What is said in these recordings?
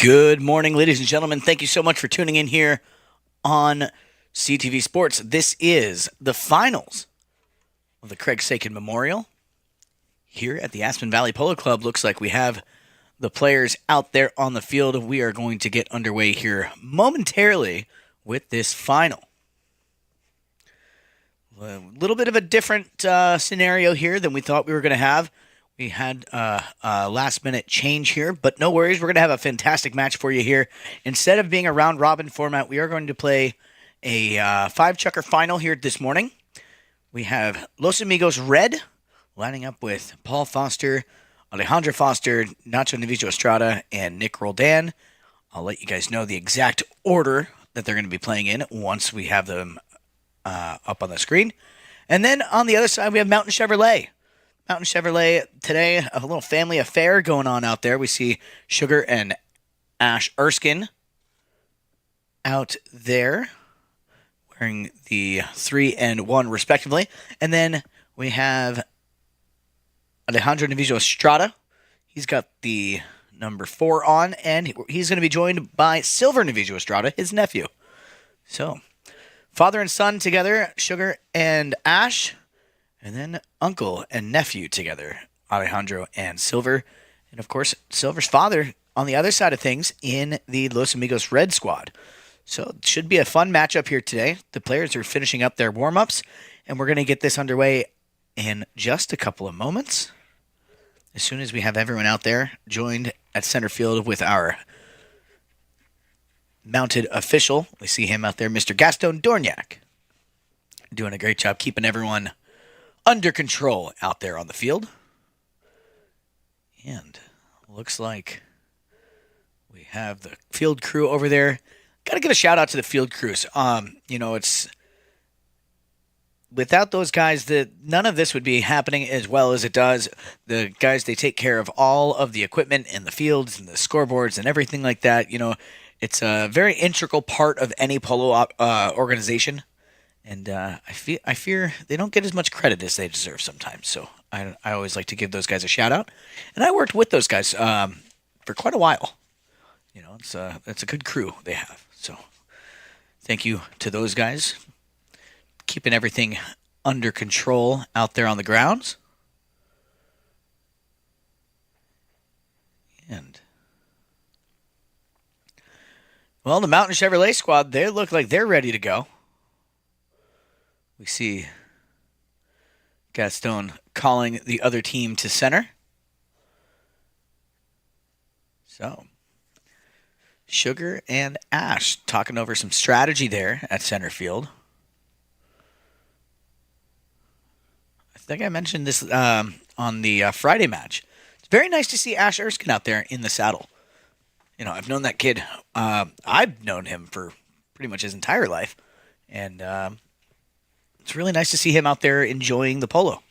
Good morning, ladies and gentlemen. Thank you so much for tuning in here on CTV Sports. This is the finals of the Craig Sakin Memorial here at the Aspen Valley Polo Club. Looks like we have the players out there on the field. We are going to get underway here momentarily with this final. A little bit of a different scenario here than we thought we were going to have. We had a last-minute change here, but no worries. We're going to have a fantastic match for you here. Instead of being a round-robin format, we are going to play a five-chucker final here this morning. We have Los Amigos Red lining up with Paul Foster, Alejandro Foster, Nacho Navijo Estrada, and Nick Roldan. I'll let you guys know the exact order that they're going to be playing in once we have them up on the screen. And then on the other side, we have Mountain Chevrolet. Mountain Chevrolet today, a little family affair going on out there. We see Sugar and Ash Erskine out there wearing the 3 and 1 respectively. And then we have Alejandro Navijo Estrada. He's got the number 4 on, and he's going to be joined by Silver Navijo Estrada, his nephew. So, father and son together, Sugar and Ash. And then uncle and nephew together, Alejandro and Silver. And, of course, Silver's father on the other side of things in the Los Amigos Red squad. So it should be a fun matchup here today. The players are finishing up their warm-ups, and we're going to get this underway in just a couple of moments. As soon as we have everyone out there joined at center field with our mounted official. We see him out there, Mr. Gaston Dorniak. Doing a great job keeping everyone under control out there on the field. And looks like we have the field crew over there. Got to give a shout out to the field crews. It's without those guys, none of this would be happening as well as it does. The guys, they take care of all of the equipment and the fields and the scoreboards and everything like that. It's a very integral part of any polo organization. And I fear they don't get as much credit as they deserve sometimes. So I always like to give those guys a shout out. And I worked with those guys for quite a while. It's a good crew they have. So thank you to those guys, keeping everything under control out there on the grounds. And well, the Mountain Chevrolet squad, they look like they're ready to go. We see Gaston calling the other team to center. So, Sugar and Ash talking over some strategy there at center field. I think I mentioned this on the Friday match. It's very nice to see Ash Erskine out there in the saddle. I've known that kid. I've known him for pretty much his entire life. And it's really nice to see him out there enjoying the polo.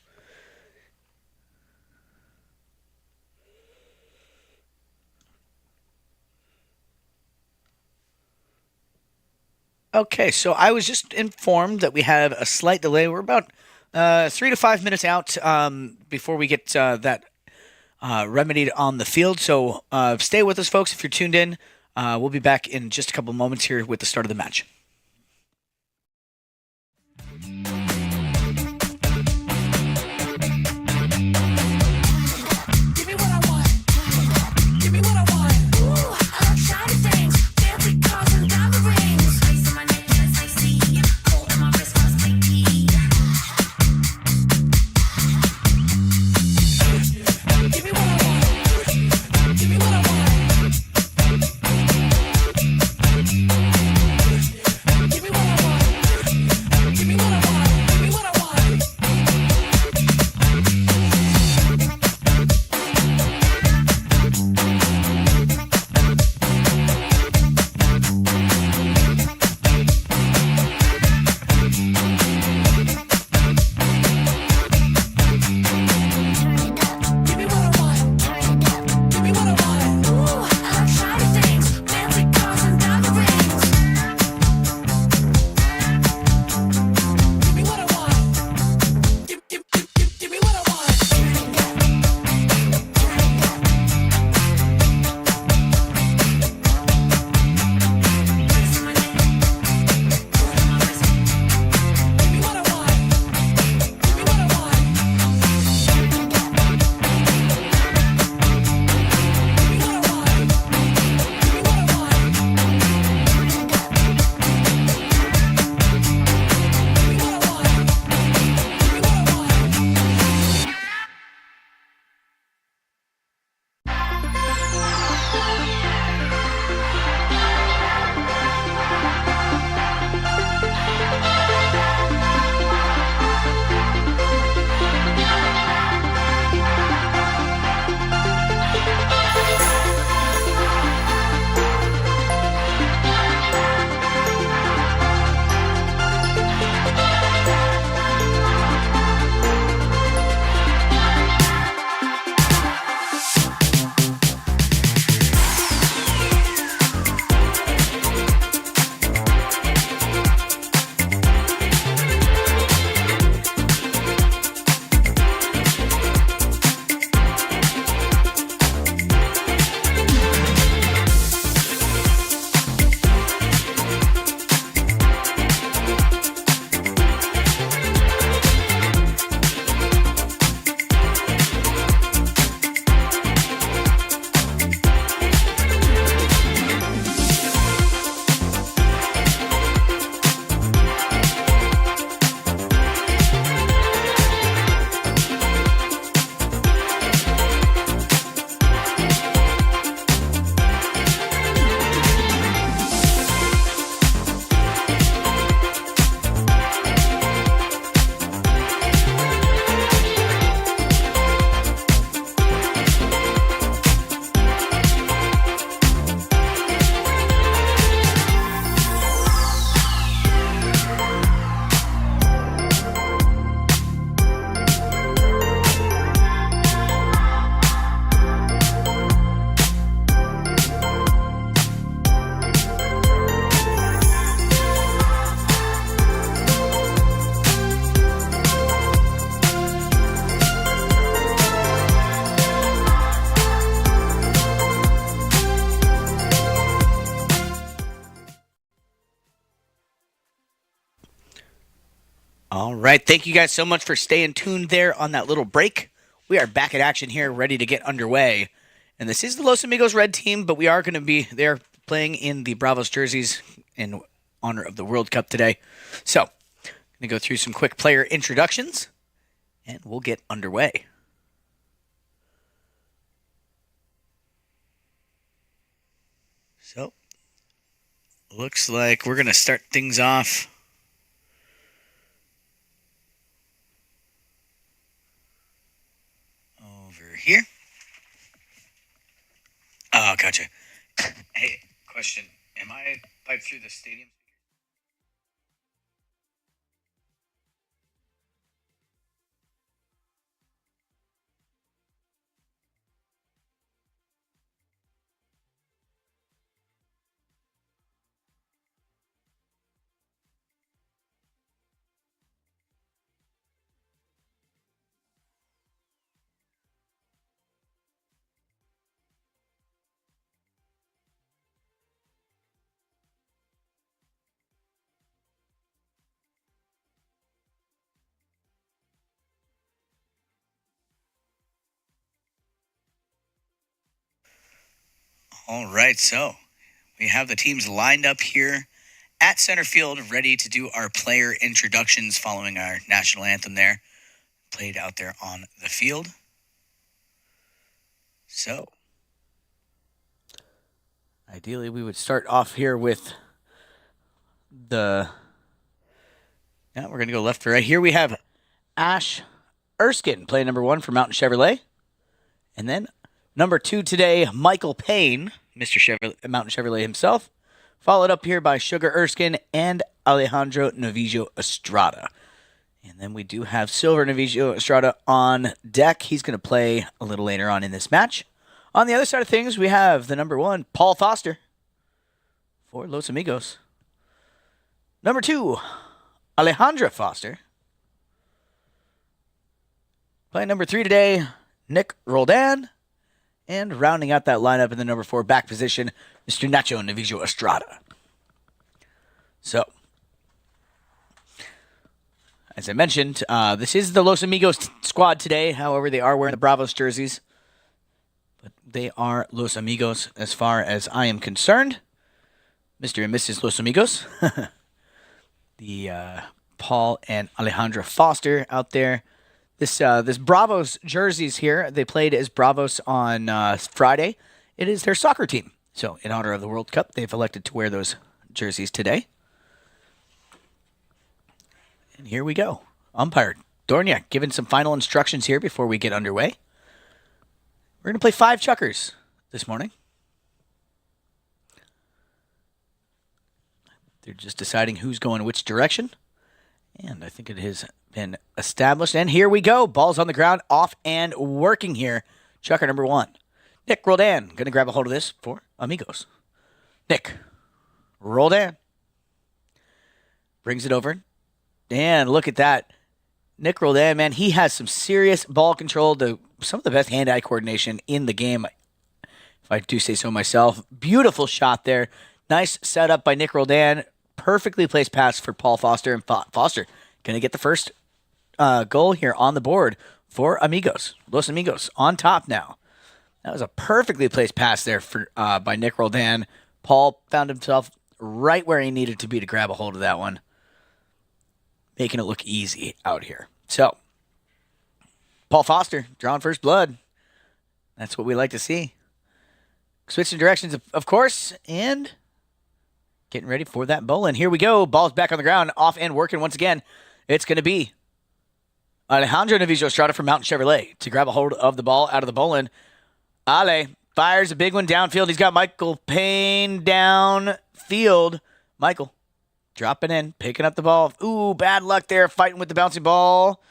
Okay, so I was just informed that we have a slight delay. We're about 3 to 5 minutes out before we get that remedied on the field. So stay with us, folks, if you're tuned in. We'll be back in just a couple moments here with the start of the match. Give me what I want. right. Thank you guys so much for staying tuned there on that little break. We are back in action here, ready to get underway. And this is the Los Amigos red team, but we are going to be there playing in the Bravos jerseys in honor of the World Cup today. So, I'm going to go through some quick player introductions, and we'll get underway. So, looks like we're going to start things off over here. Oh, gotcha. Hey, question. Am I piped through the stadium? All right, so we have the teams lined up here at center field, ready to do our player introductions following our national anthem there, played out there on the field. So, ideally, we would start off here with we're going to go left to right. Here we have Ash Erskine, playing number 1 for Mountain Chevrolet. And then number 2 today, Michael Payne, Mountain Chevrolet himself. Followed up here by Sugar Erskine and Alejandro Novillo Estrada. And then we do have Silver Novillo Estrada on deck. He's going to play a little later on in this match. On the other side of things, we have the number 1, Paul Foster for Los Amigos. Number 2, Alejandra Foster. Playing number 3 today, Nick Roldan. And rounding out that lineup in the number 4 back position, Mr. Nacho Novillo Estrada. So, as I mentioned, this is the Los Amigos squad today. However, they are wearing the Bravos jerseys. But they are Los Amigos as far as I am concerned. Mr. and Mrs. Los Amigos. The Paul and Alejandra Foster out there. This Bravos jerseys here, they played as Bravos on Friday. It is their soccer team. So, in honor of the World Cup, they've elected to wear those jerseys today. And here we go. Umpire Dorniak giving some final instructions here before we get underway. We're going to play 5 chuckers this morning. They're just deciding who's going which direction. And I think it has been established. And here we go. Ball's on the ground, off and working here. Chucker number 1. Nick Roldan going to grab a hold of this for Amigos. Nick Roldan brings it over. And look at that. Nick Roldan, man, he has some serious ball control, some of the best hand-eye coordination in the game, if I do say so myself. Beautiful shot there. Nice setup by Nick Roldan. Perfectly placed pass for Paul Foster. And Foster going to get the first goal here on the board for Amigos. Los Amigos on top now. That was a perfectly placed pass there by Nick Roldan. Paul found himself right where he needed to be to grab a hold of that one. Making it look easy out here. So, Paul Foster drawing first blood. That's what we like to see. Switching directions, of course, and getting ready for that bowling. Here we go. Ball's back on the ground, off and working once again. It's going to be Alejandro Novillo Estrada from Mountain Chevrolet to grab a hold of the ball out of the bowling. Ale fires a big one downfield. He's got Michael Payne downfield. Michael dropping in, picking up the ball. Ooh, bad luck there, fighting with the bouncing ball.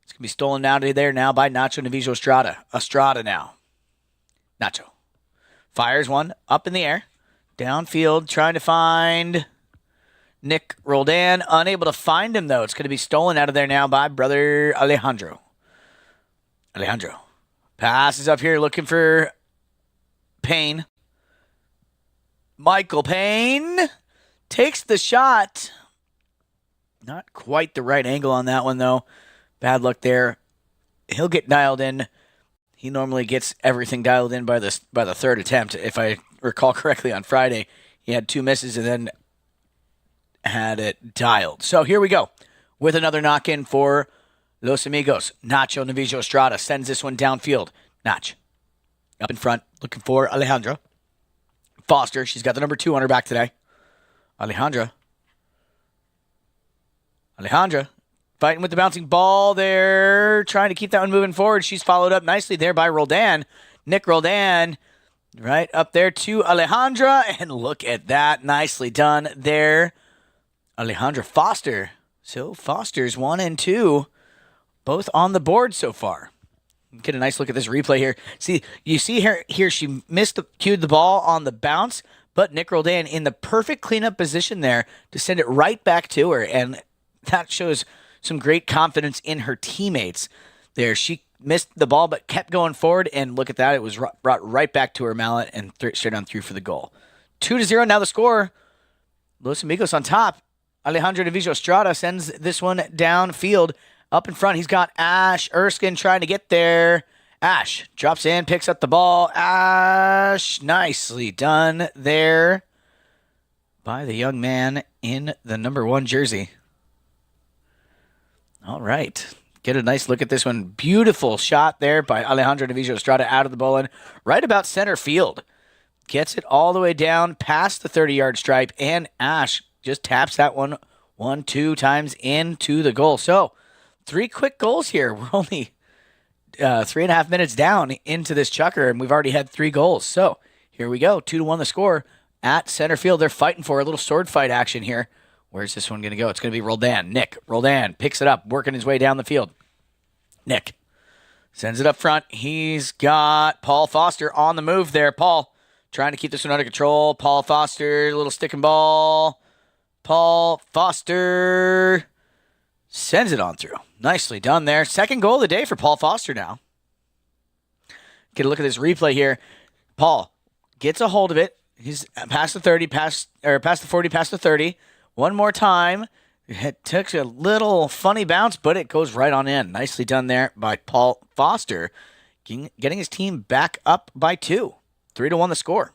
It's going to be stolen down to there now by Nacho Novillo Estrada. Estrada now. Nacho fires one up in the air. Downfield, trying to find Nick Roldan. Unable to find him, though. It's going to be stolen out of there now by brother Alejandro. Alejandro passes up here looking for Payne. Michael Payne takes the shot. Not quite the right angle on that one, though. Bad luck there. He'll get dialed in. He normally gets everything dialed in by the third attempt. If I recall correctly, on Friday, he had 2 misses and then had it dialed. So here we go with another knock-in for Los Amigos. Nacho Navijo Estrada sends this one downfield. Nach up in front, looking for Alejandra Foster. She's got the number 2 on her back today. Alejandra fighting with the bouncing ball there, trying to keep that one moving forward. She's followed up nicely there by Roldan. Nick Roldan right up there to Alejandra, and look at that. Nicely done there. Alejandra Foster. So Foster's 1 and 2, both on the board so far. Get a nice look at this replay here. You see her here, she cued the ball on the bounce, but Nick Roldan in the perfect cleanup position there to send it right back to her, and that shows some great confidence in her teammates there. She missed the ball but kept going forward, and look at that. It was brought right back to her mallet and straight on through for the goal. 2-0 now the score. Los Amigos on top. Alejandro Navijo Estrada sends this one downfield. Up in front, he's got Ash Erskine trying to get there. Ash drops in, picks up the ball. Ash, nicely done there by the young man in the number 1 jersey. All right. Get a nice look at this one. Beautiful shot there by Alejandro Navijo Estrada out of the bowling, right about center field. Gets it all the way down past the 30-yard stripe, and Ash just taps that one 1-2 times into the goal. So 3 quick goals here. We're only 3.5 minutes down into this chukker, and we've already had 3 goals. So here we go. 2-1 the score at center field. They're fighting for a little sword fight action here. Where's this one going to go? It's going to be Roldan. Nick Roldan picks it up, working his way down the field. Nick sends it up front. He's got Paul Foster on the move there. Paul trying to keep this one under control. Paul Foster, little stick and ball. Paul Foster sends it on through. Nicely done there. Second goal of the day for Paul Foster now. Get a look at this replay here. Paul gets a hold of it. He's past the 30, past the 40, past the 30. One more time. It took a little funny bounce, but it goes right on in. Nicely done there by Paul Foster, getting his team back up by 2. 3-1 the score.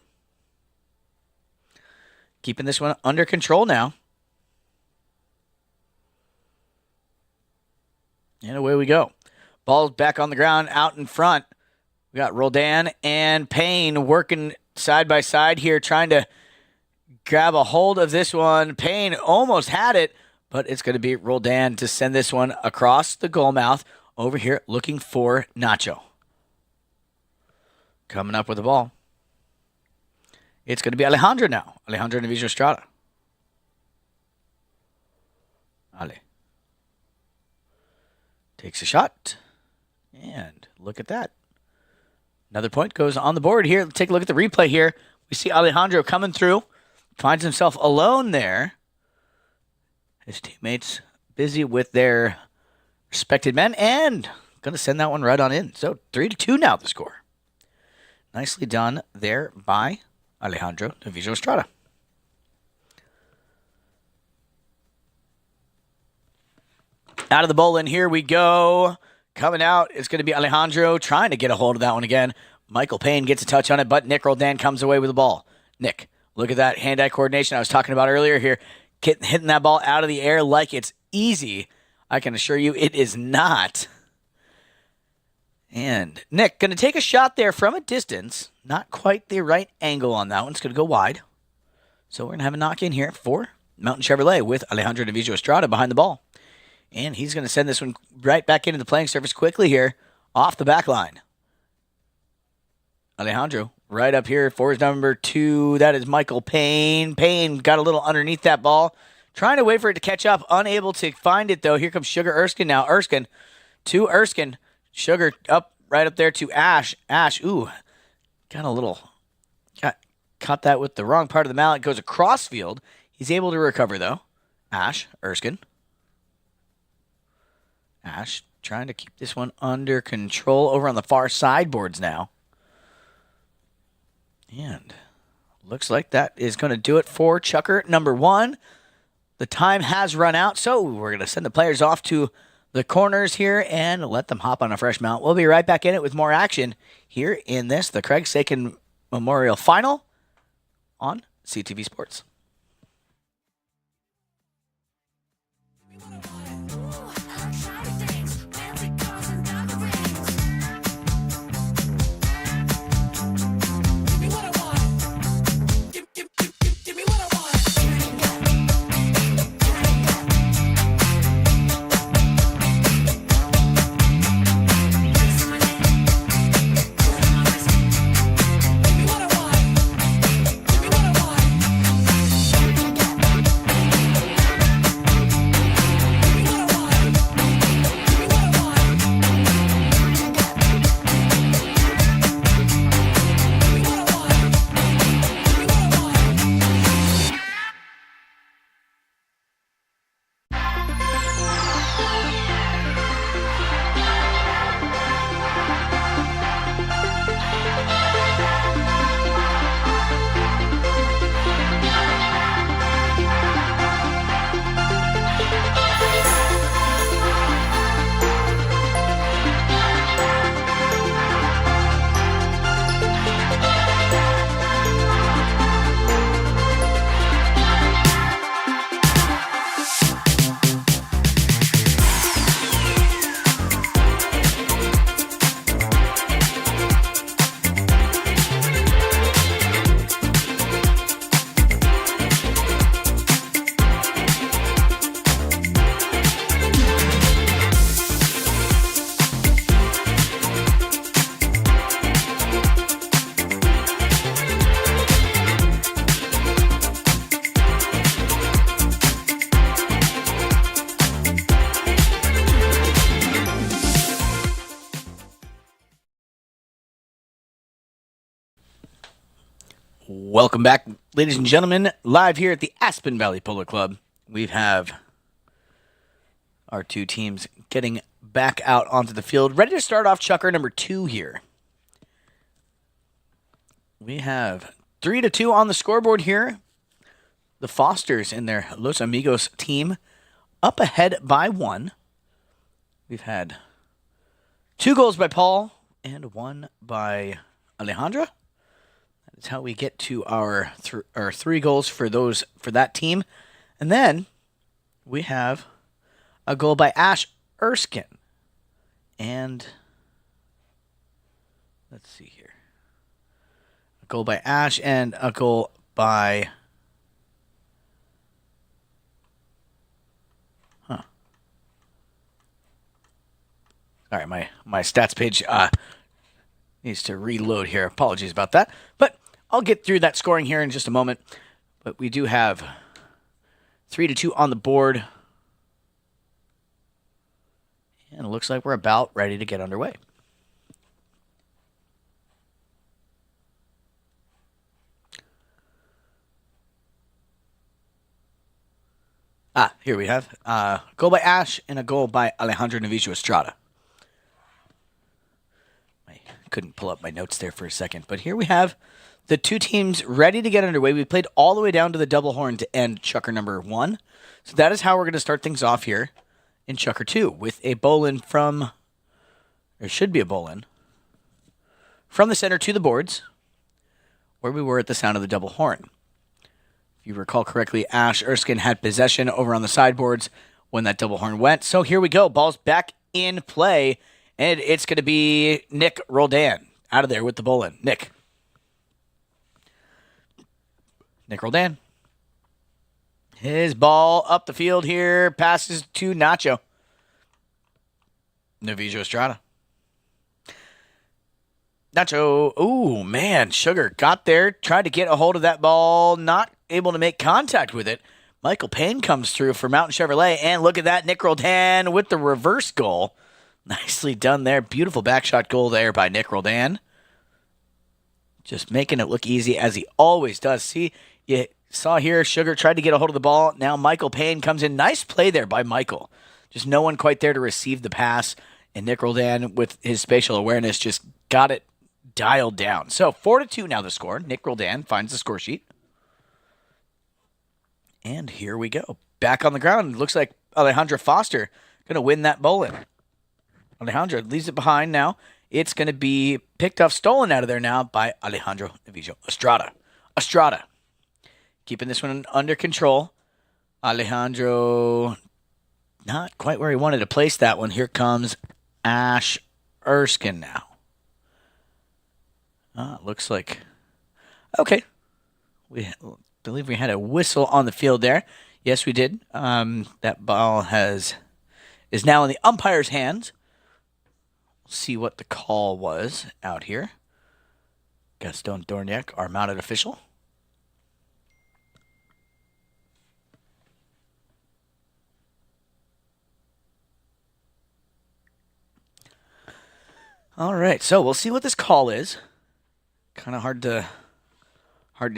Keeping this one under control now. And away we go. Ball's back on the ground out in front. We got Roldan and Payne working side by side here, trying to grab a hold of this one. Payne almost had it, but it's going to be Roldan to send this one across the goal mouth over here, looking for Nacho. Coming up with the ball. It's going to be Alejandro now. Alejandro Navijo Estrada. Ale. Takes a shot. And look at that. Another point goes on the board here. Let's take a look at the replay here. We see Alejandro coming through. Finds himself alone there. His teammates busy with their respected men. And going to send that one right on in. So 3-2 now the score. Nicely done there by Alejandro Navijo Estrada. Out of the bowl in, here we go. Coming out, it's going to be Alejandro trying to get a hold of that one again. Michael Payne gets a touch on it, but Nick Roldan comes away with the ball. Nick, look at that hand-eye coordination I was talking about earlier here. Hitting that ball out of the air like it's easy. I can assure you it is not. And Nick going to take a shot there from a distance. Not quite the right angle on that one. It's going to go wide. So we're going to have a knock in here for Mountain Chevrolet with Alejandro Navijo Estrada behind the ball. And he's going to send this one right back into the playing surface quickly here off the back line. Alejandro right up here for his number 2. That is Michael Payne. Payne got a little underneath that ball. Trying to wait for it to catch up. Unable to find it, though. Here comes Sugar Erskine now. Erskine to Erskine. Sugar up right up there to Ash. Ash, ooh, caught that with the wrong part of the mallet. Goes across field. He's able to recover, though. Ash, Erskine. Ash trying to keep this one under control over on the far sideboards now. And looks like that is going to do it for Chucker number 1. the time has run out, so we're going to send the players off to the corners here and let them hop on a fresh mount. We'll be right back in it with more action here in the Craig Sakin Memorial Final on CTV Sports. Welcome back, ladies and gentlemen, live here at the Aspen Valley Polo Club. We have our two teams getting back out onto the field, ready to start off Chucker number 2 here. We have 3-2 on the scoreboard here. The Fosters and their Los Amigos team up ahead by 1. We've had 2 goals by Paul and 1 by Alejandra. That's how we get to our 3 goals for that team. And then we have a goal by Ash Erskine. And let's see here. A goal by Ash and a goal by Sorry, my stats page needs to reload here. Apologies about that. But I'll get through that scoring here in just a moment. But we do have 3-2 on the board. And it looks like we're about ready to get underway. Here we have a goal by Ash and a goal by Alejandro Novicio Estrada. I couldn't pull up my notes there for a second, but here we have the two teams ready to get underway. We played all the way down to the double horn to end Chucker number 1. So that is how we're going to start things off here in Chucker 2 with a bowl-in from, there should be a bowl-in, from the center to the boards where we were at the sound of the double horn. If you recall correctly, Ash Erskine had possession over on the sideboards when that double horn went. So here we go. Ball's back in play, and it's going to be Nick Roldan out of there with the bowl-in. Nick Roldan. His ball up the field here. Passes to Nacho. Novicio Estrada. Nacho. Ooh, man. Sugar got there. Tried to get a hold of that ball. Not able to make contact with it. Michael Payne comes through for Mountain Chevrolet. And look at that. Nick Roldan with the reverse goal. Nicely done there. Beautiful backshot goal there by Nick Roldan. Just making it look easy as he always does. See, you saw here, Sugar tried to get a hold of the ball. Now Michael Payne comes in. Nice play there by Michael. Just no one quite there to receive the pass. And Nick Roldan, with his spatial awareness, just got it dialed down. So 4-2 now the score. Nick Roldan finds the score sheet. And here we go. back on the ground. It looks like Alejandro Foster going to win that bowling. Alejandro leaves it behind now. It's going to be picked up, stolen out of there now by Alejandro Navijo Estrada. Estrada keeping this one under control. Alejandro not quite where he wanted to place that one. Here comes Ash Erskine now. Looks like... Okay. We believe we had a whistle on the field there. Yes, we did. That ball is now in the umpire's hands. We'll see what the call was out here. Gaston Dorniak, our mounted official. All right, so we'll see what this call is. Kind of hard to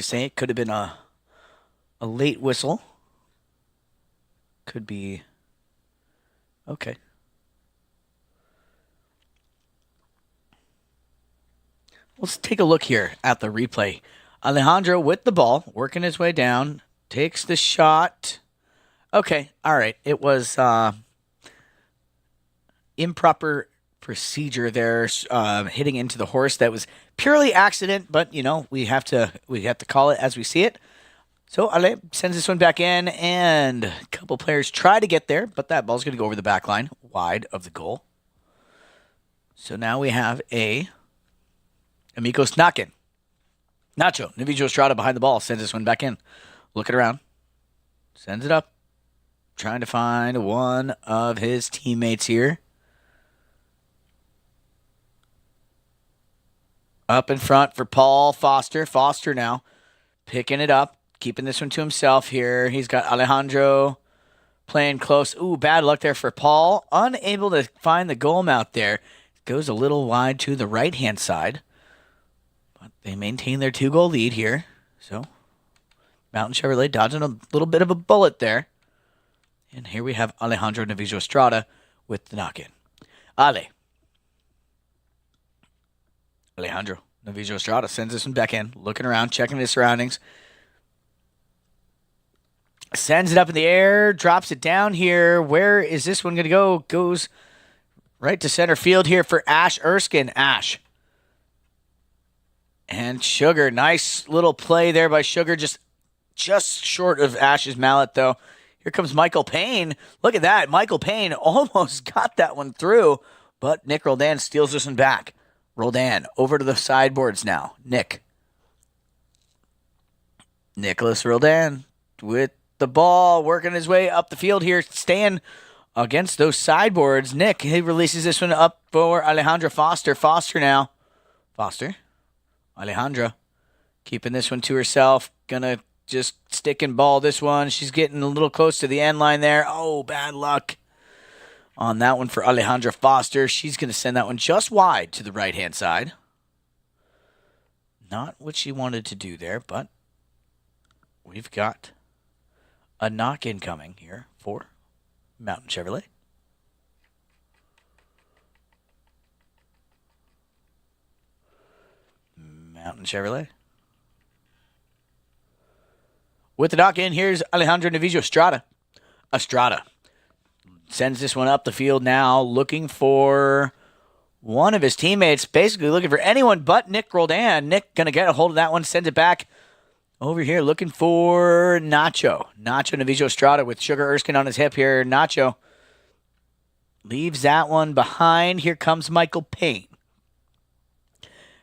say. It could have been a late whistle. Could be okay. Let's take a look here at the replay. Alejandro with the ball, working his way down, takes the shot. Okay, all right. It was improper procedure there, hitting into the horse. That was purely accident, but we have to call it as we see it. So Ale sends this one back in, and a couple players try to get there, but that ball's going to go over the back line, wide of the goal. So now we have a Amigos Nakin. Nacho, Navijo Estrada behind the ball, sends this one back in. Looking around, sends it up, trying to find one of his teammates here. Up in front for Paul Foster. Foster now picking it up, keeping this one to himself here. He's got Alejandro playing close. Ooh, bad luck there for Paul. Unable to find the goal mouth there. Goes a little wide to the right-hand side. But they maintain their 2-goal lead here. So, Mountain Chevrolet dodging a little bit of a bullet there. And here we have Alejandro Navijo Estrada with the knock-in. Alejandro Navijo Estrada sends this one back in, looking around, checking his surroundings. Sends it up in the air, drops it down here. Where is this one going to go? Goes right to center field here for Ash Erskine. Ash. And Sugar. Nice little play there by Sugar. Just short of Ash's mallet, though. Here comes Michael Payne. Look at that. Michael Payne almost got that one through, but Nick Roldan steals this one back. Roldan over to the sideboards now. Nicholas Roldan with the ball, working his way up the field here, staying against those sideboards. Nick, he releases this one up for Alejandra Foster. Foster now. Alejandra keeping this one to herself. Gonna just stick and ball this one. She's getting a little close to the end line there. Oh, bad luck on that one for Alejandra Foster. She's going to send that one just wide to the right-hand side. Not what she wanted to do there, but we've got a knock-in coming here for Mountain Chevrolet. Mountain Chevrolet. With the knock-in, here's Alejandro Navijo Estrada. Estrada sends this one up the field now, looking for one of his teammates, basically looking for anyone but Nick Roldan. Nick going to get a hold of that one, sends it back over here, looking for Nacho. Nacho Navijo Estrada with Sugar Erskine on his hip here. Nacho leaves that one behind. Here comes Michael Payne.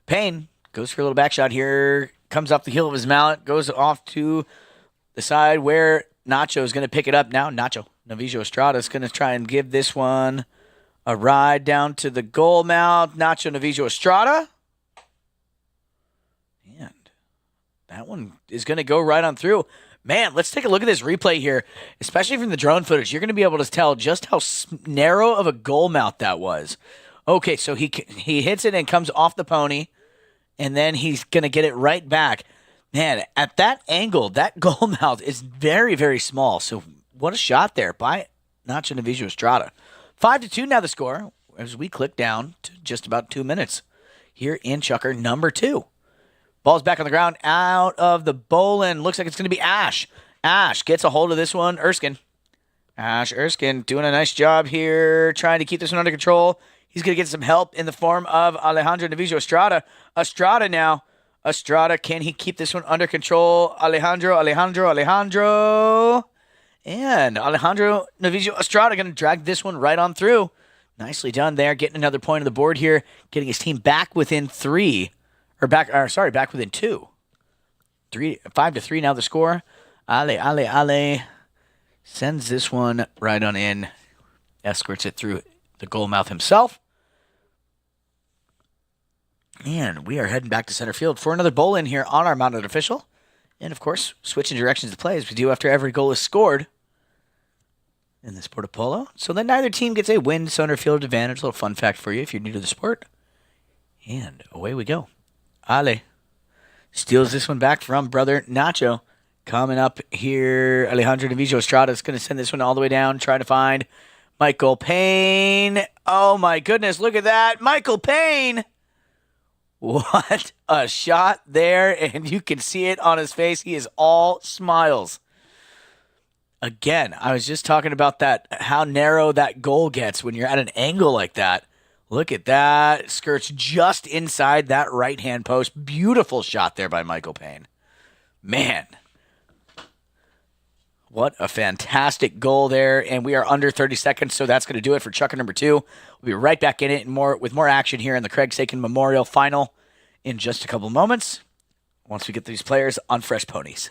Payne goes for a little back shot here, comes off the heel of his mallet, goes off to the side where Nacho is going to pick it up now. Nacho Navijo Estrada is going to try and give this one a ride down to the goal mouth. Nacho Navijo Estrada. And that one is going to go right on through. Man, let's take a look at this replay here, especially from the drone footage. You're going to be able to tell just how narrow of a goal mouth that was. Okay, so he hits it and comes off the pony, and then he's going to get it right back. Man, at that angle, that goal mouth is very, very small. So what a shot there by Nacho Navijo Estrada. 5-2 now the score as we click down to just about 2 minutes here in Chucker number 2. Ball's back on the ground out of the bowling. Looks like it's going to be Ash. Ash gets a hold of this one. Erskine Ash Erskine doing a nice job here, trying to keep this one under control. He's going to get some help in the form of Alejandro Navijo Estrada. Estrada now. Estrada, can he keep this one under control? Alejandro. And Alejandro Navijo Estrada going to drag this one right on through. Nicely done there, getting another point on the board here, getting his team back within back within two. 5-3 now the score. Ale sends this one right on in, escorts it through the goal mouth himself. And we are heading back to center field for another bowl in here on our mounted official. And of course, switching directions to play as we do after every goal is scored in the sport of polo. So then neither team gets a win center field advantage. A little fun fact for you if you're new to the sport. And away we go. Ale steals this one back from brother Nacho. Coming up here, Alejandro Navijo Estrada is going to send this one all the way down, trying to find Michael Payne. Oh my goodness, look at that. Michael Payne. What a shot there, and you can see it on his face. He is all smiles. Again, I was just talking about that, how narrow that goal gets when you're at an angle like that. Look at that. Skirts just inside that right-hand post. Beautiful shot there by Michael Payne. Man. What a fantastic goal there. And we are under 30 seconds, so that's going to do it for Chucker number 2. We'll be right back in it with more action here in the Craig Sakin Memorial Final in just a couple moments once we get these players on fresh ponies.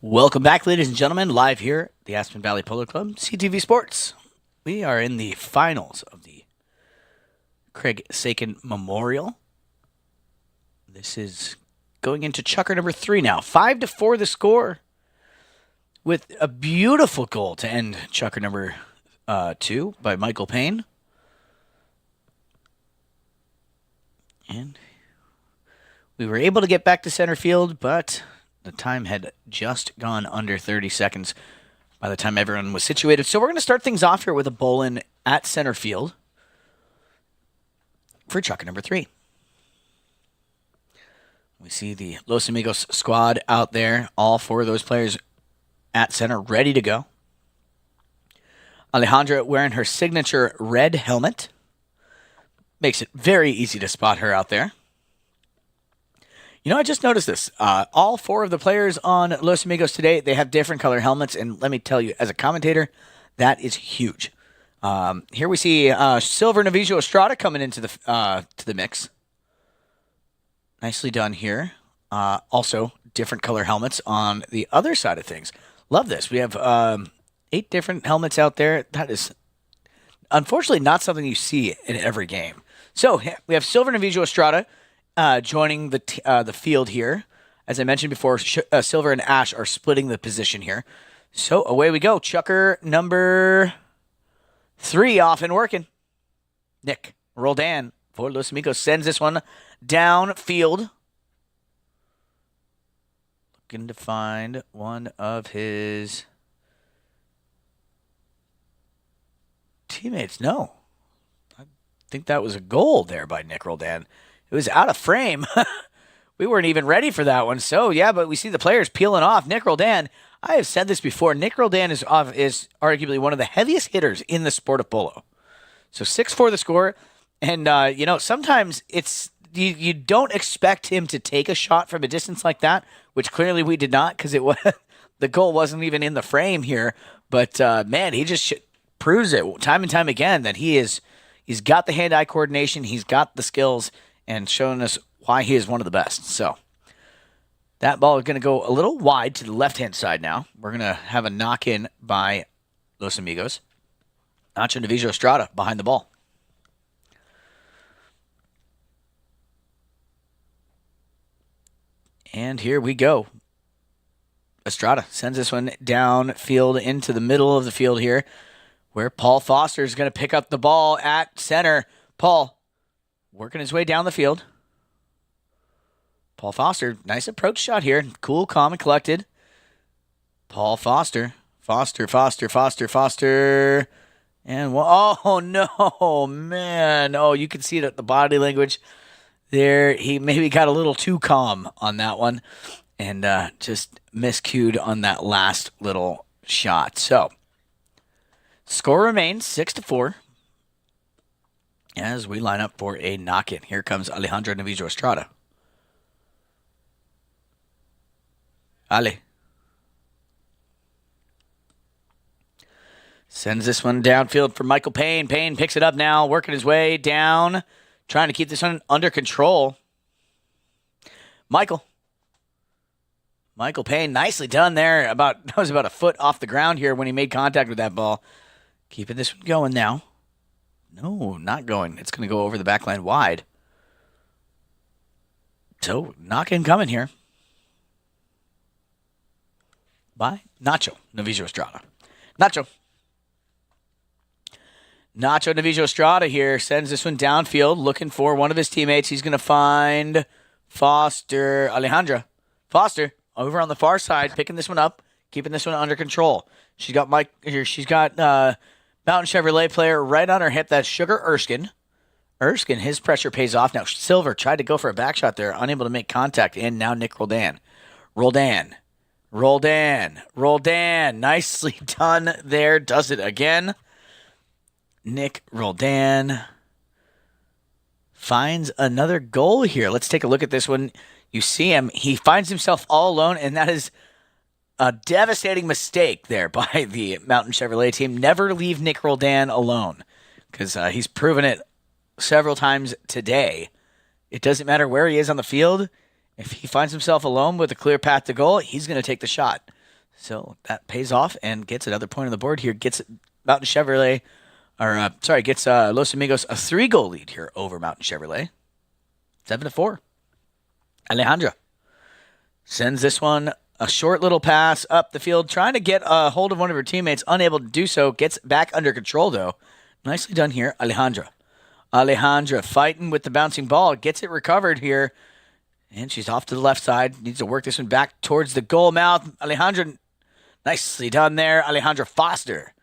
Welcome back, ladies and gentlemen, live here at the Aspen Valley Polo Club, CTV Sports. We are in the finals of the Craig Sakin Memorial. This is going into Chucker number 3 now. 5-4 the score, with a beautiful goal to end Chucker number 2 by Michael Payne. And we were able to get back to center field, but the time had just gone under 30 seconds by the time everyone was situated. So we're going to start things off here with a bowl-in at center field for Chucker number 3. We see the Los Amigos squad out there, all 4 of those players at center, ready to go. Alejandra wearing her signature red helmet. Makes it very easy to spot her out there. You know, I just noticed this. All 4 of the players on Los Amigos today, they have different color helmets. And let me tell you, as a commentator, that is huge. Here we see Silver Navijo Estrada coming into the mix. Nicely done here. Also, different color helmets on the other side of things. Love this. We have 8 different helmets out there. That is unfortunately not something you see in every game. So we have Silver Navijo Estrada joining the field here. As I mentioned before, Silver and Ash are splitting the position here. So away we go. Chucker number 3 off and working. Nick Roldan for Los Amigos sends this one downfield. Looking to find one of his teammates. No. I think that was a goal there by Nick Roldan. It was out of frame. We weren't even ready for that one. So, yeah, but we see the players peeling off. Nick Roldan, I have said this before, Nick Roldan is arguably one of the heaviest hitters in the sport of polo. So 6-4 the score. And, sometimes it's you don't expect him to take a shot from a distance like that, which clearly we did not because the goal wasn't even in the frame here. But, man, he just proves it time and time again that he's got the hand-eye coordination, he's got the skills, and showing us why he is one of the best. So that ball is going to go a little wide to the left-hand side now. We're going to have a knock-in by Los Amigos. Nacho Navijo Estrada behind the ball. And here we go. Estrada sends this one downfield into the middle of the field here, where Paul Foster is going to pick up the ball at center. Paul working his way down the field. Paul Foster, nice approach shot here. Cool, calm, and collected. Paul Foster. Foster. And, oh, no, man. Oh, you can see it at the body language there. He maybe got a little too calm on that one and just miscued on that last little shot. So, score remains 6-4 as we line up for a knock-in. Here comes Alejandra Navijo Estrada. Ale. Sends this one downfield for Michael Payne. Payne picks it up now, working his way down, trying to keep this one under control. Michael Payne, nicely done there. That was about a foot off the ground here when he made contact with that ball. Keeping this one going now. No, not going. It's going to go over the back line wide. So, knock-in coming here by Nacho Navijo Estrada. Nacho Navijo Estrada here sends this one downfield, looking for one of his teammates. He's going to find Alejandra Foster over on the far side, picking this one up, keeping this one under control. She's got Mountain Chevrolet player right on her hip. That's Sugar Erskine. His pressure pays off. Now, Silver tried to go for a back shot there, unable to make contact. And now Nick Roldan. Roldan. Nicely done there. Does it again. Nick Roldan finds another goal here. Let's take a look at this one. You see him. He finds himself all alone, and that is a devastating mistake there by the Mountain Chevrolet team. Never leave Nick Roldan alone because he's proven it several times today. It doesn't matter where he is on the field. If he finds himself alone with a clear path to goal, he's going to take the shot. So that pays off and gets another point on the board here. Gets Mountain Chevrolet, gets Los Amigos a 3-goal lead here over Mountain Chevrolet. 7-4. Alejandra sends this one a short little pass up the field, trying to get a hold of one of her teammates, unable to do so. Gets back under control, though. Nicely done here, Alejandra fighting with the bouncing ball. Gets it recovered here. And she's off to the left side. Needs to work this one back towards the goal mouth. Alejandra, nicely done there. Alejandra Foster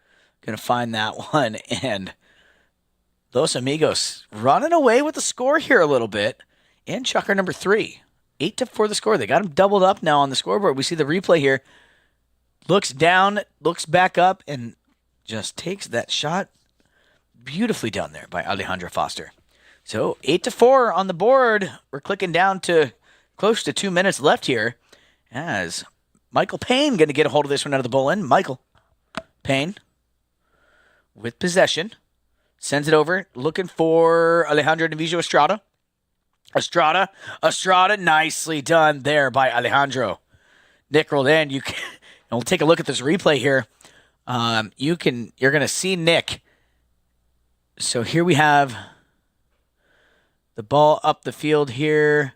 going to find that one. And Los Amigos running away with the score here a little bit. And Chucker number 3. 8-4 the score. They got him doubled up now on the scoreboard. We see the replay here. Looks down, looks back up, and just takes that shot. Beautifully done there by Alejandro Foster. So 8-4 on the board. We're clicking down to close to 2 minutes left here. As Michael Payne going to get a hold of this one out of the bull end. Michael Payne with possession. Sends it over. Looking for Alejandro Navijo Estrada. Estrada. Nicely done there by Alejandro. Nick rolled in. You can, and we'll take a look at this replay here. You're going to see Nick. So here we have the ball up the field here.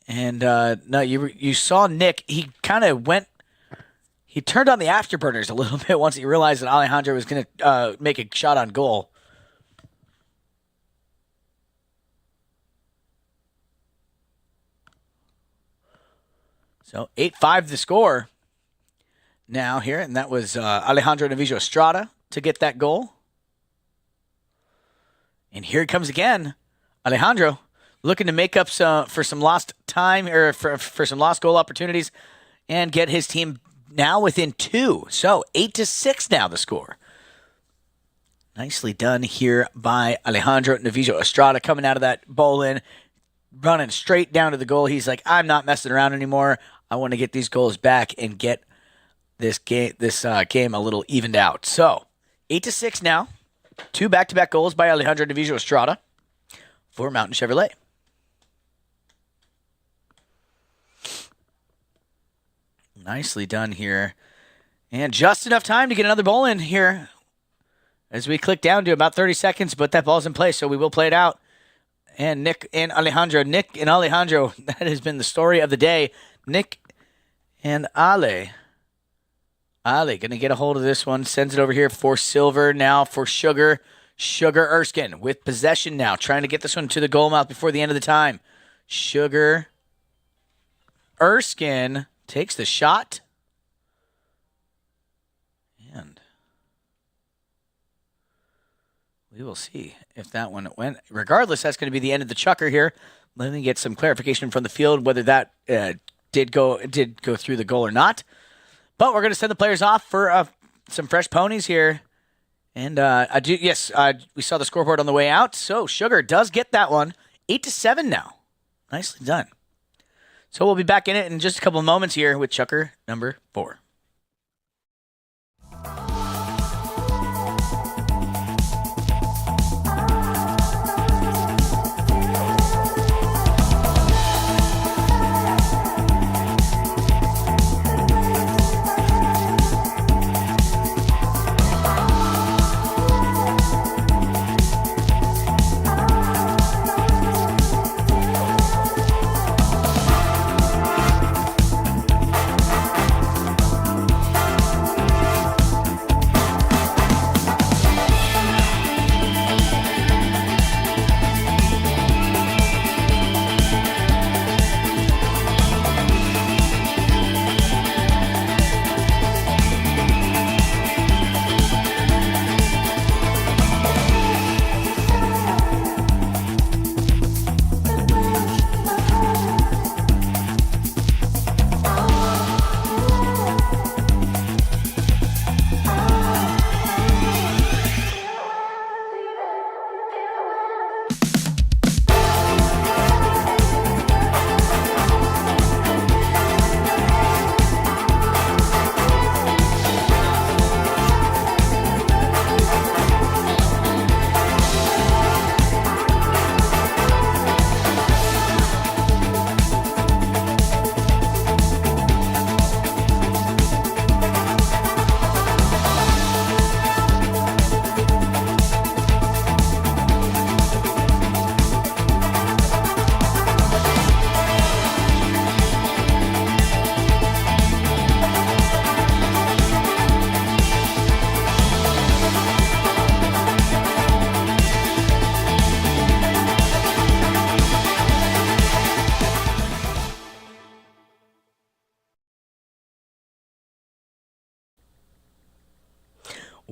And no, you saw Nick. He kind of went. He turned on the afterburners a little bit once he realized that Alejandro was going to make a shot on goal. So 8-5 the score now here, and that was Alejandro Navijo Estrada to get that goal. And here it comes again. Alejandro looking to make up for some lost time, or for some lost goal opportunities, and get his team now within 2. So 8-6 now the score. Nicely done here by Alejandro Navijo Estrada, coming out of that bowl in, running straight down to the goal. He's like, I'm not messing around anymore. I want to get these goals back and get this game a little evened out. So 8-6 now. 2 back-to-back goals by Alejandro Navijo Estrada for Mountain Chevrolet. Nicely done here. And just enough time to get another ball in here as we click down to about 30 seconds, but that ball's in place, so we will play it out. And Nick and Alejandro, that has been the story of the day. Nick and Ale going to get a hold of this one. Sends it over here for Silver. Now for Sugar. Sugar Erskine with possession now. Trying to get this one to the goal mouth before the end of the time. Sugar Erskine takes the shot. And we will see if that one went. Regardless, that's going to be the end of the chucker here. Let me get some clarification from the field whether that did go through the goal or not. But we're going to send the players off for some fresh ponies here. And we saw the scoreboard on the way out. So Sugar does get that one. 8-7 now. Nicely done. So we'll be back in it in just a couple of moments here with chucker number 4.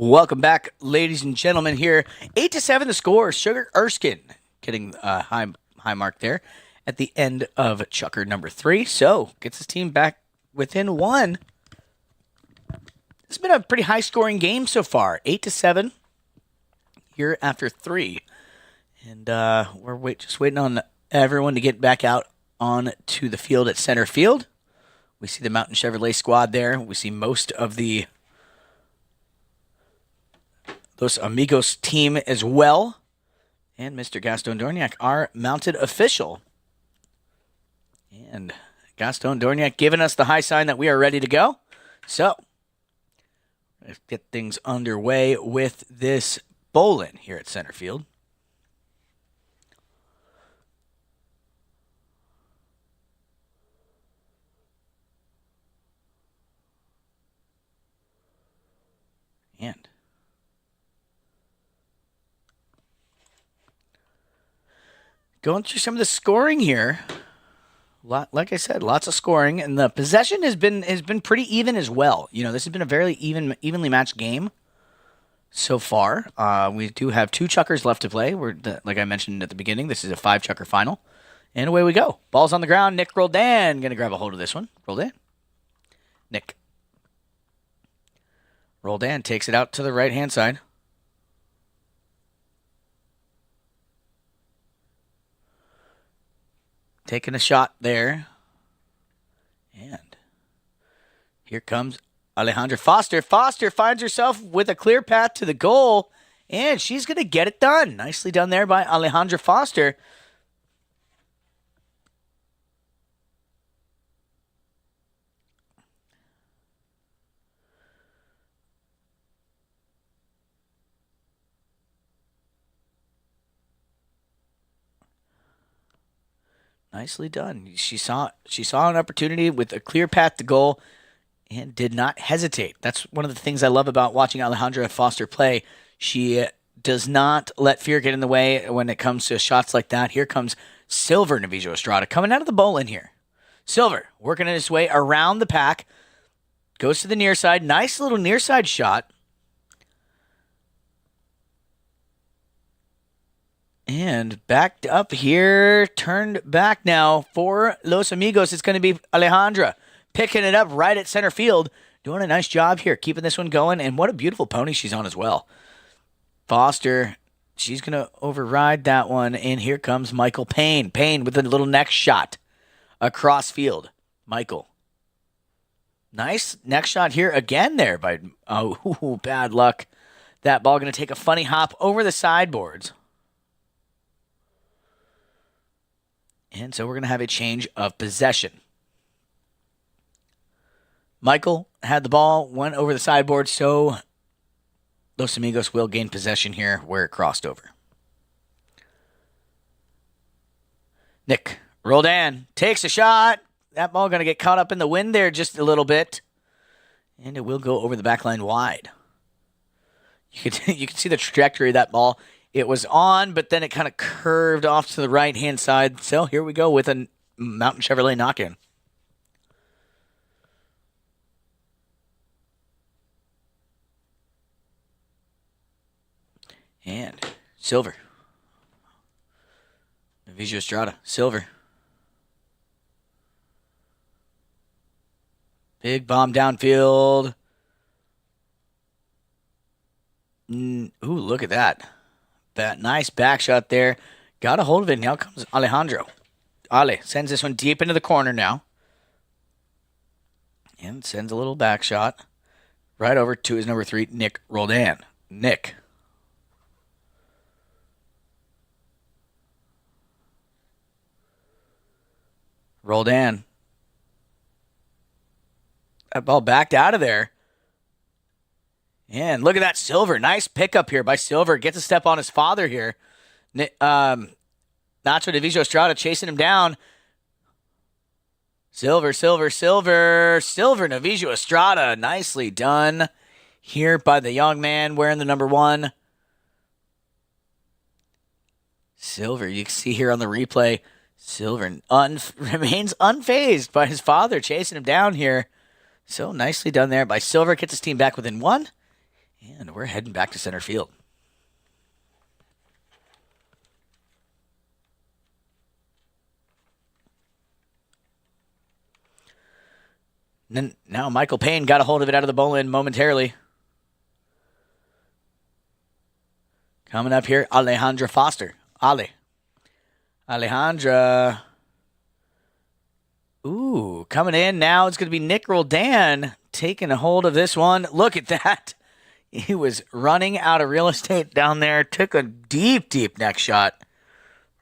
Welcome back, ladies and gentlemen. Here, 8-7 the score. Sugar Erskine getting a high mark there at the end of chucker number 3. So gets his team back within 1. It's been a pretty high-scoring game so far. 8-7 here after 3. And we're just waiting on everyone to get back out on to the field at center field. We see the Mountain Chevrolet squad there. We see most of the Los Amigos team as well. And Mr. Gaston Dorniak, our mounted official. And Gaston Dorniak giving us the high sign that we are ready to go. So, let's get things underway with this bowl-in here at center field. And going through some of the scoring here. Like I said, lots of scoring, and the possession has been pretty even as well. You know, this has been a very evenly matched game so far. We do have 2 chukkers left to play. Like I mentioned at the beginning, this is a 5-chukker final, and away we go. Ball's on the ground. Nick Roldan gonna grab a hold of this one. Roldan, Nick. Roldan takes it out to the right-hand side. Taking a shot there. And here comes Alejandra Foster. Foster finds herself with a clear path to the goal, and she's going to get it done. Nicely done there by Alejandra Foster. Nicely done. She saw an opportunity with a clear path to goal and did not hesitate. That's one of the things I love about watching Alejandra Foster play. She does not let fear get in the way when it comes to shots like that. Here comes Silver Navijo Estrada coming out of the bowl-in here. Silver working his way around the pack. Goes to the near side. Nice little near side shot. And backed up here, turned back now for Los Amigos. It's going to be Alejandra picking it up right at center field. Doing a nice job here, keeping this one going. And what a beautiful pony she's on as well. Foster, she's going to override that one. And here comes Michael Payne. Payne with a little next shot across field. Michael. Nice next shot here again there by, bad luck. That ball going to take a funny hop over the sideboards. And so we're going to have a change of possession. Michael had the ball, went over the sideboard, so Los Amigos will gain possession here where it crossed over. Nick Roldan takes a shot. That ball going to get caught up in the wind there just a little bit. And it will go over the back line wide. You can see the trajectory of that ball. It was on, but then it kind of curved off to the right-hand side. So here we go with a Mountain Chevrolet knock-in. And Silver. Navijo Estrada. Silver. Big bomb downfield. Ooh, look at that. That nice back shot there. Got a hold of it. Now comes Alejandro. Ale sends this one deep into the corner now. And sends a little back shot right over to his number 3, Nick Roldan. Nick. Roldan. That ball backed out of there. And look at that, Silver. Nice pickup here by Silver. Gets a step on his father here. Nacho Navijo Estrada chasing him down. Silver Navijo Estrada. Nicely done here by the young man wearing the number 1. Silver, you can see here on the replay, Silver remains unfazed by his father chasing him down here. So nicely done there by Silver. Gets his team back within 1. And we're heading back to center field. And then now Michael Payne got a hold of it out of the bowl in momentarily. Coming up here, Alejandra Foster. Alejandra. Ooh, coming in now. It's going to be Nick Roldan taking a hold of this one. Look at that. He was running out of real estate down there. Took a deep, deep neck shot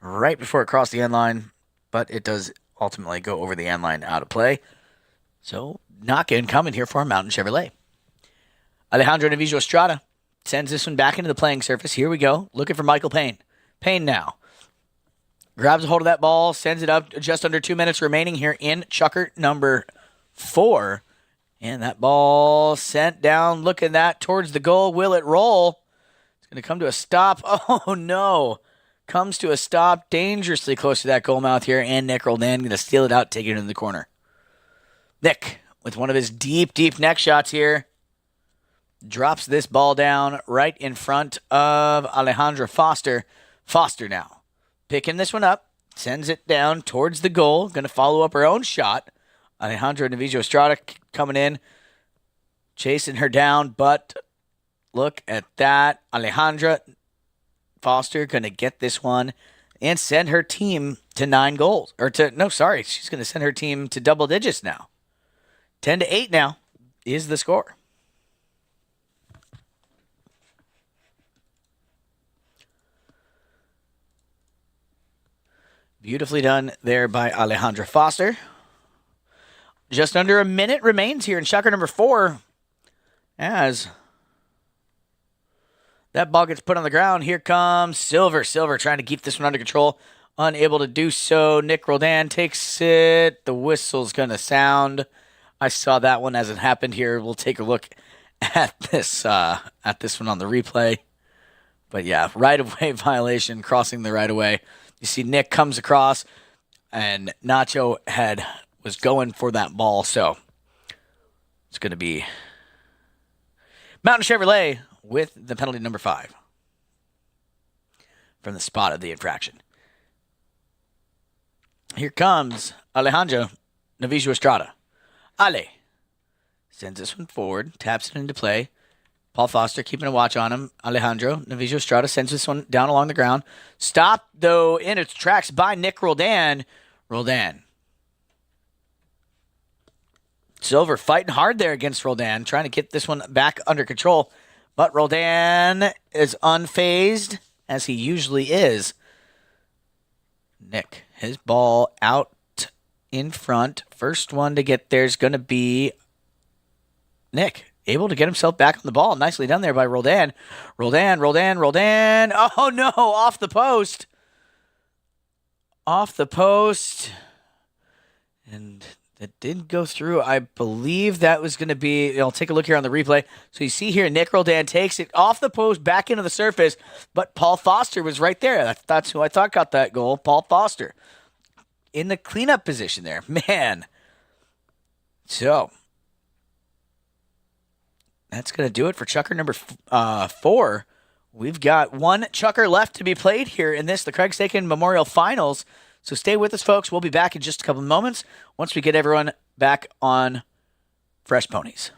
right before it crossed the end line. But it does ultimately go over the end line out of play. So, knock-in coming here for Mountain Chevrolet. Alejandro Navijo Estrada sends this one back into the playing surface. Here we go. Looking for Michael Payne. Payne now. Grabs a hold of that ball. Sends it up. Just under 2 minutes remaining here in chukker number 4. And that ball sent down. Look at that. Towards the goal. Will it roll? It's going to come to a stop. Oh, no. Comes to a stop. Dangerously close to that goal mouth here. And Nick Roldan going to steal it out. Take it into the corner. Nick, with one of his deep, deep neck shots here, drops this ball down right in front of Alejandra Foster. Foster now picking this one up, sends it down towards the goal. Going to follow up her own shot. Alejandra Navijo Estrada coming in, chasing her down, but look at that. Alejandra Foster going to get this one and send her team to 9 goals. She's going to send her team to double digits now. 10-8 now is the score. Beautifully done there by Alejandra Foster. Just under a minute remains here in chukker number 4 as that ball gets put on the ground. Here comes Silver. Silver trying to keep this one under control. Unable to do so. Nick Roldan takes it. The whistle's going to sound. I saw that one as it happened here. We'll take a look at this one on the replay. But yeah, right-of-way violation, crossing the right-of-way. You see Nick comes across, and Nacho was going for that ball. So it's going to be Mountain Chevrolet with the penalty number 5 from the spot of the infraction. Here comes Alejandro Navijo Estrada. Ale sends this one forward, taps it into play. Paul Foster keeping a watch on him. Alejandro Navijo Estrada sends this one down along the ground. Stopped, though, in its tracks by Nick Roldan. Roldan. Silver fighting hard there against Roldan, trying to get this one back under control. But Roldan is unfazed, as he usually is. Nick, his ball out in front. First one to get there is going to be Nick. Able to get himself back on the ball. Nicely done there by Roldan. Roldan. Oh, no. Off the post. And that didn't go through. I believe that was going to be... I'll take a look here on the replay. So you see here, Nick Roldan takes it off the post, back into the surface. But Paul Foster was right there. That's who I thought got that goal. Paul Foster. In the cleanup position there. Man. So... that's going to do it for chukker number 4. We've got one chukker left to be played here in the Craig Sakin Memorial Finals. So stay with us, folks. We'll be back in just a couple of moments once we get everyone back on Fresh Ponies.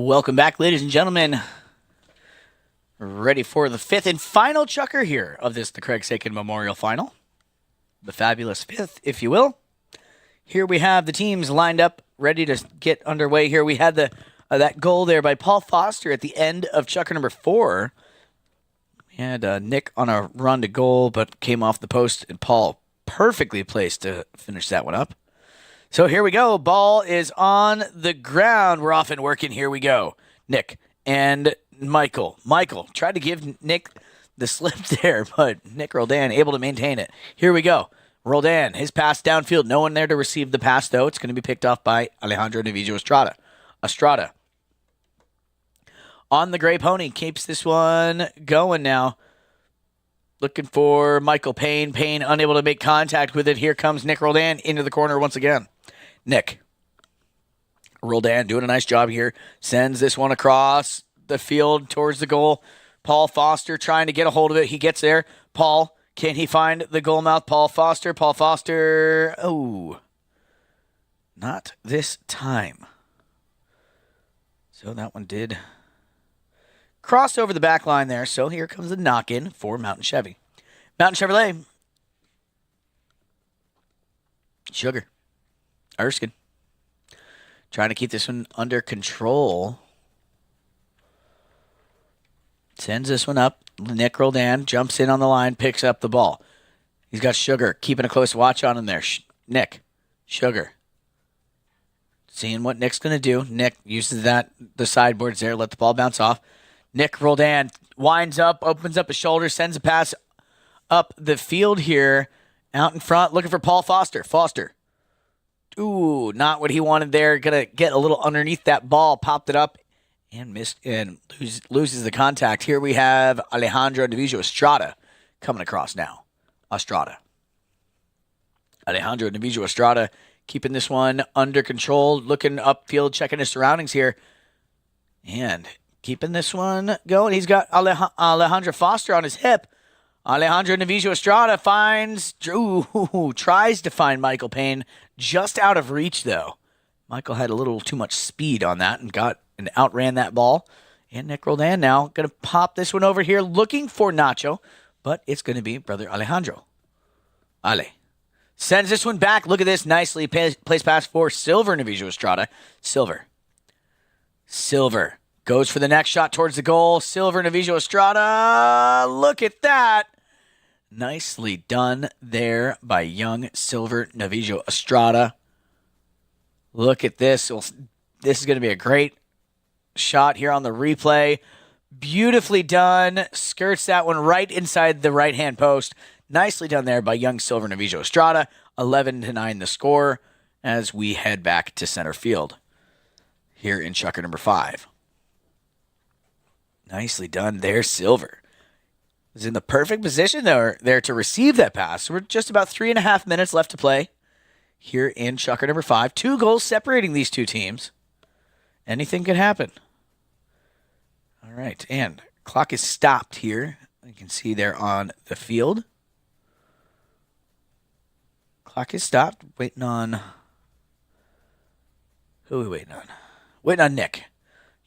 Welcome back, ladies and gentlemen. Ready for the fifth and final chukker here of this, the Craig Sakin Memorial Final. The fabulous fifth, if you will. Here we have the teams lined up, ready to get underway here. We had that goal there by Paul Foster at the end of chukker number 4. We had Nick on a run to goal, but came off the post, and Paul perfectly placed to finish that one up. So here we go. Ball is on the ground. We're off and working. Here we go. Nick and Michael. Michael tried to give Nick the slip there, but Nick Roldan able to maintain it. Here we go. Roldan, his pass downfield. No one there to receive the pass, though. It's going to be picked off by Alejandro Navijo Estrada. On the Gray Pony. Keeps this one going now. Looking for Michael Payne. Payne unable to make contact with it. Here comes Nick Roldan into the corner once again. Nick. Roldan doing a nice job here. Sends this one across the field towards the goal. Paul Foster trying to get a hold of it. He gets there. Paul, can he find the goal mouth? Paul Foster. Oh, not this time. So that one did cross over the back line there. So here comes the knock-in for Mountain Chevy. Mountain Chevrolet. Sugar. Erskine. Trying to keep this one under control. Sends this one up. Nick Roldan jumps in on the line, picks up the ball. He's got Sugar keeping a close watch on him there. Nick. Sugar. Seeing what Nick's going to do. Nick uses the sideboards there, let the ball bounce off. Nick Roldan winds up, opens up his shoulder, sends a pass up the field here. Out in front, looking for Paul Foster. Foster. Ooh, not what he wanted there. Gonna get a little underneath that ball. Popped it up and missed and loses the contact. Here we have Alejandro Navijo Estrada coming across now. Alejandro Navijo Estrada keeping this one under control. Looking upfield, checking his surroundings here. And keeping this one going. He's got Alejandro Foster on his hip. Alejandro Navijo Estrada tries to find Michael Payne. Just out of reach, though. Michael had a little too much speed on that and outran that ball. And Nick Roldan now going to pop this one over here, looking for Nacho, but it's going to be brother Alejandro. Ale. Sends this one back. Look at this. Nicely placed pass for Silver Navijo Estrada. Silver. Goes for the next shot towards the goal. Silver Navijo Estrada. Look at that. Nicely done there by young Silver Navijo Estrada. Look at this. This is going to be a great shot here on the replay. Beautifully done. Skirts that one right inside the right-hand post. Nicely done there by young Silver Navijo Estrada. 11-9 the score as we head back to center field here in chukker number 5. Nicely done there, Silver. Is in the perfect position there to receive that pass. We're just about 3.5 minutes left to play here in chukker number 5. 2 goals separating these two teams. Anything could happen. All right, and clock is stopped here. You can see there on the field. Clock is stopped. Waiting on... Who are we waiting on? Waiting on Nick.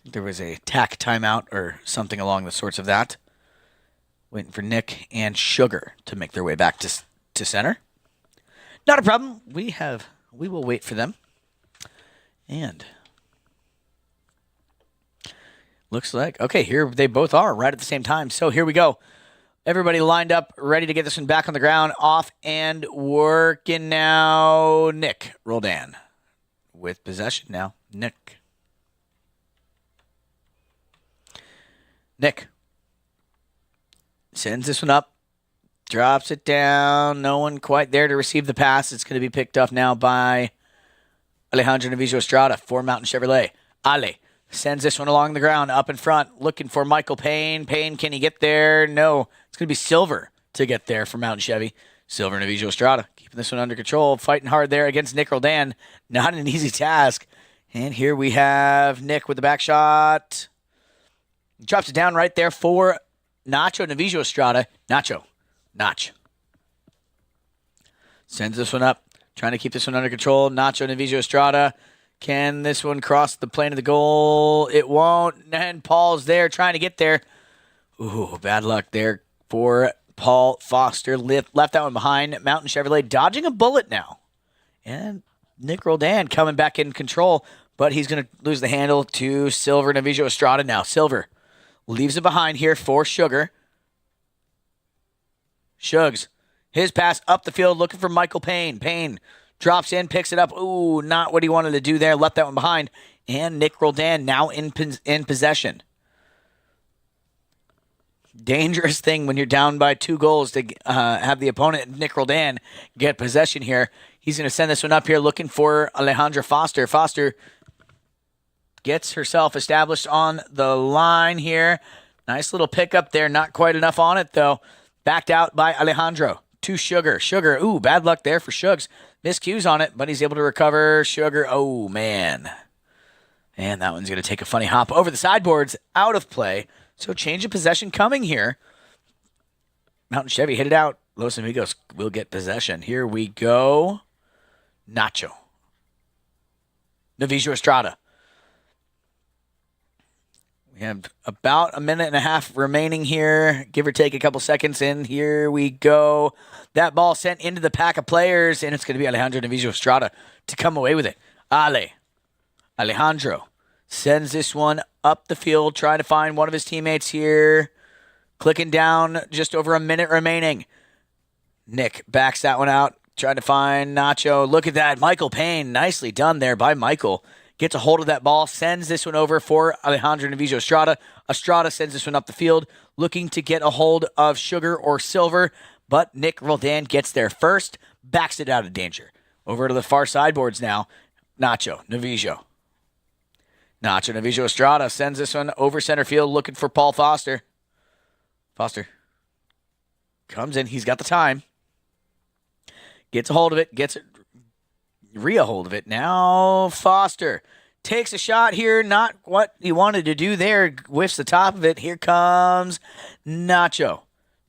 There was a tack timeout or something along the sorts of that. Waiting for Nick and Sugar to make their way back to center. Not a problem. We will wait for them. And looks like, okay, here they both are right at the same time. So here we go. Everybody lined up, ready to get this one back on the ground. Off and working now. Nick Roldan with possession now. Nick. Sends this one up. Drops it down. No one quite there to receive the pass. It's going to be picked up now by Alejandro Navijo Estrada for Mountain Chevrolet. Ale sends this one along the ground, up in front, looking for Michael Payne. Payne, can he get there? No. It's going to be Silver to get there for Mountain Chevy. Silver Navijo Estrada keeping this one under control, fighting hard there against Nick Roldan. Not an easy task. And here we have Nick with the back shot. Drops it down right there for Nacho Navijo Estrada. Notch. Sends this one up. Trying to keep this one under control. Nacho Navijo Estrada Can this one cross the plane of the goal? It won't. And Paul's there trying to get there. Ooh, bad luck there for Paul Foster. Left that one behind. Mountain Chevrolet dodging a bullet now. And Nick Roldan coming back in control, but he's going to lose the handle to Silver Navijo Estrada now. Silver leaves it behind here for Sugar. Shugs, his pass up the field looking for Michael Payne. Payne drops in, picks it up. Ooh, not what he wanted to do there. Left that one behind. And Nick Roldan now in possession. Dangerous thing when you're down by 2 goals to have the opponent, Nick Roldan, get possession here. He's going to send this one up here looking for Alejandra Foster. Foster gets herself established on the line here. Nice little pickup there. Not quite enough on it, though. Backed out by Alejandro to Sugar. Sugar, ooh, bad luck there for Shugs. Miscues on it, but he's able to recover. Sugar, oh, man. And that one's going to take a funny hop over the sideboards. Out of play. So change of possession coming here. Mountain Chevy hit it out. Los Amigos will get possession. Here we go. Nacho. Navijo Estrada. We have about a minute and a half remaining here. Give or take a couple seconds. And here we go. That ball sent into the pack of players. And it's going to be Alejandro Navijo Estrada to come away with it. Alejandro sends this one up the field. Trying to find one of his teammates here. Clicking down. Just over a minute remaining. Nick backs that one out. Trying to find Nacho. Look at that. Michael Payne. Nicely done there by Michael. Gets a hold of that ball. Sends this one over for Alejandro Navijo Estrada. Estrada sends this one up the field. Looking to get a hold of Sugar or Silver. But Nick Roldan gets there first. Backs it out of danger. Over to the far sideboards now. Nacho Navijo. Nacho Navijo Estrada sends this one over center field. Looking for Paul Foster. Foster comes in. He's got the time. Gets a hold of it. Gets a hold of it. Now Foster takes a shot here. Not what he wanted to do there. Whiffs the top of it. Here comes Nacho.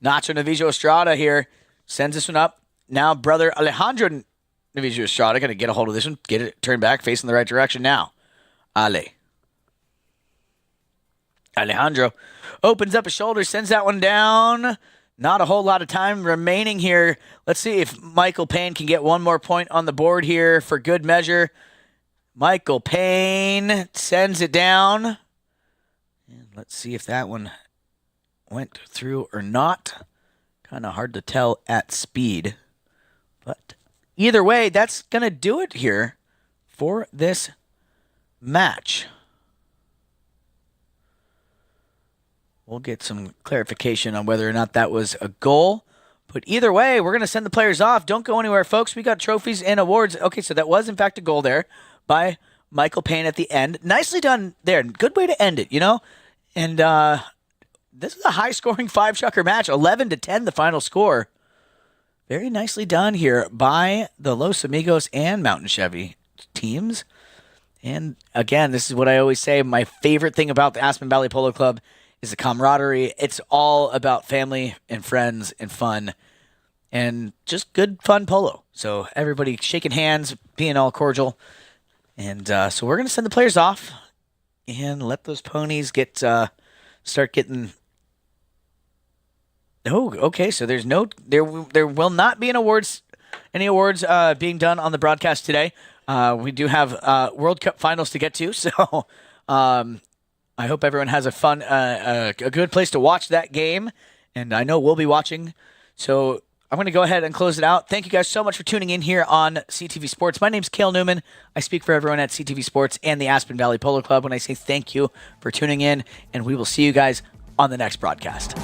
Nacho Navijo Estrada here. Sends this one up. Now brother Alejandro Navijo Estrada going to get a hold of this one. Get it turned back. Facing the right direction now. Alejandro opens up his shoulder. Sends that one down. Not a whole lot of time remaining here. Let's see if Michael Payne can get one more point on the board here for good measure. Michael Payne sends it down. And let's see if that one went through or not. Kind of hard to tell at speed. But either way, that's going to do it here for this match. We'll get some clarification on whether or not that was a goal. But either way, we're going to send the players off. Don't go anywhere, folks. We got trophies and awards. Okay, so that was, in fact, a goal there by Michael Payne at the end. Nicely done there. Good way to end it, you know? And this is a high-scoring 5-chucker match. 11-10, the final score. Very nicely done here by the Los Amigos and Mountain Chevy teams. And, again, this is what I always say. My favorite thing about the Aspen Valley Polo Club is the camaraderie. It's all about family and friends and fun and just good, fun polo. So everybody shaking hands, being all cordial. And so we're going to send the players off and let those ponies get start getting... Oh, okay. So there's no... There will not be any awards being done on the broadcast today. We do have World Cup finals to get to, so... I hope everyone has a good place to watch that game, and I know we'll be watching. So I'm going to go ahead and close it out. Thank you guys so much for tuning in here on CTV Sports. My name's Cale Newman. I speak for everyone at CTV Sports and the Aspen Valley Polo Club when I say thank you for tuning in, and we will see you guys on the next broadcast.